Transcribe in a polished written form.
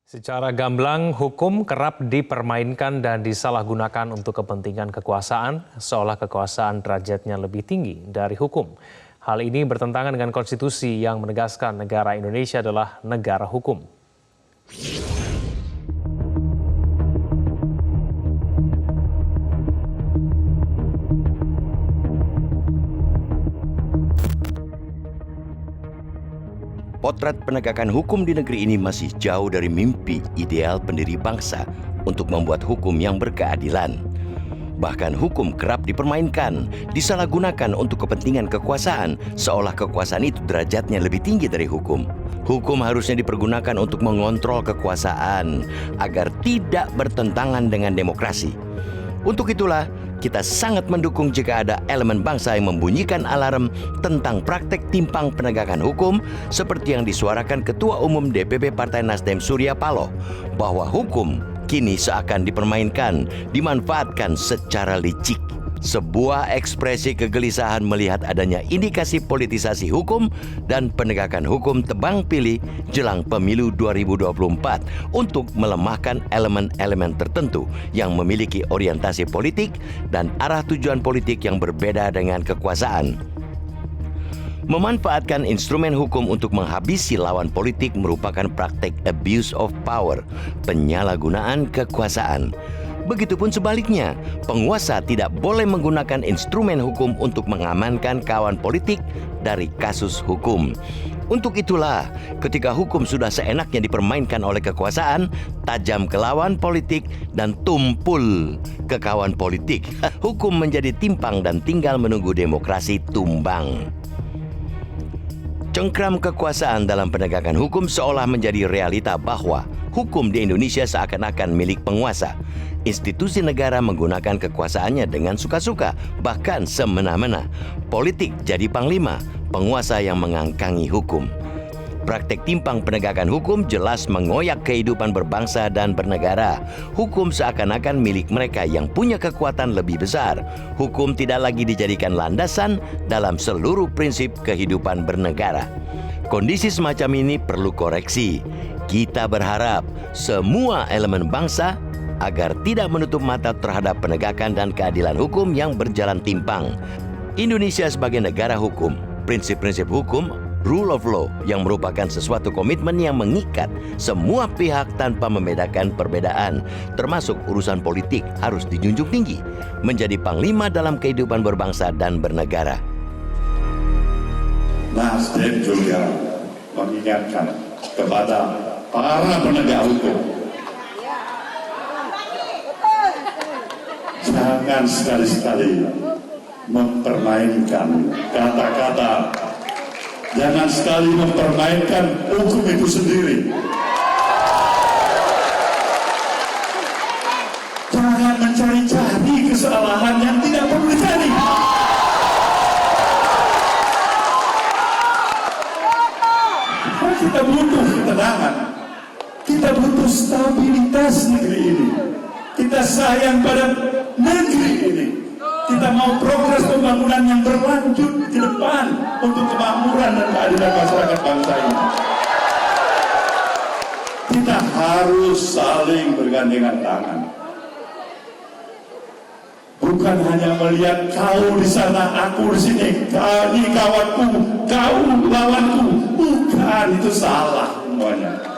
Secara gamblang, hukum kerap dipermainkan dan disalahgunakan untuk kepentingan kekuasaan, seolah kekuasaan derajatnya lebih tinggi dari hukum. Hal ini bertentangan dengan konstitusi yang menegaskan negara Indonesia adalah negara hukum. Potret penegakan hukum di negeri ini masih jauh dari mimpi ideal pendiri bangsa untuk membuat hukum yang berkeadilan. Bahkan hukum kerap dipermainkan, disalahgunakan untuk kepentingan kekuasaan, seolah kekuasaan itu derajatnya lebih tinggi dari hukum. Hukum harusnya dipergunakan untuk mengontrol kekuasaan agar tidak bertentangan dengan demokrasi. Untuk itulah, kita sangat mendukung jika ada elemen bangsa yang membunyikan alarm tentang praktek timpang penegakan hukum seperti yang disuarakan Ketua Umum DPP Partai Nasdem Surya Paloh, bahwa hukum kini seakan dipermainkan, dimanfaatkan secara licik. Sebuah ekspresi kegelisahan melihat adanya indikasi politisasi hukum dan penegakan hukum tebang pilih jelang pemilu 2024 untuk melemahkan elemen-elemen tertentu yang memiliki orientasi politik dan arah tujuan politik yang berbeda dengan kekuasaan. Memanfaatkan instrumen hukum untuk menghabisi lawan politik merupakan praktek abuse of power, penyalahgunaan kekuasaan. Begitupun sebaliknya, penguasa tidak boleh menggunakan instrumen hukum untuk mengamankan kawan politik dari kasus hukum. Untuk itulah, ketika hukum sudah seenaknya dipermainkan oleh kekuasaan, tajam ke lawan politik dan tumpul ke kawan politik, hukum menjadi timpang dan tinggal menunggu demokrasi tumbang. Cengkram kekuasaan dalam penegakan hukum seolah menjadi realita bahwa hukum di Indonesia seakan-akan milik penguasa. Institusi negara menggunakan kekuasaannya dengan suka-suka, bahkan semena-mena. Politik jadi panglima, penguasa yang mengangkangi hukum. Praktek timpang penegakan hukum jelas mengoyak kehidupan berbangsa dan bernegara. Hukum seakan-akan milik mereka yang punya kekuatan lebih besar. Hukum tidak lagi dijadikan landasan dalam seluruh prinsip kehidupan bernegara. Kondisi semacam ini perlu koreksi. Kita berharap semua elemen bangsa agar tidak menutup mata terhadap penegakan dan keadilan hukum yang berjalan timpang. Indonesia sebagai negara hukum, prinsip-prinsip hukum, rule of law yang merupakan sesuatu komitmen yang mengikat semua pihak tanpa membedakan perbedaan, termasuk urusan politik harus dijunjung tinggi, menjadi panglima dalam kehidupan berbangsa dan bernegara. Nasdem juga mengingatkan kepada para penegak hukum, jangan sekali-sekali mempermainkan kata-kata, jangan sekali mempermainkan hukum itu sendiri. Jangan mencari-cari kesalahan yang tidak perlu dicari. Kita butuh ketenangan, kita butuh stabilitas negeri ini. Kita sayang pada negeri ini. Kita mau progres pembangunan yang berlanjut ke depan untuk kemakmuran dan keadilan masyarakat bangsa ini. Kita harus saling bergandengan tangan. Bukan hanya melihat kau di sana, aku di sini, kau ini kawanku, kau lawanku. Bukan, itu salah semuanya.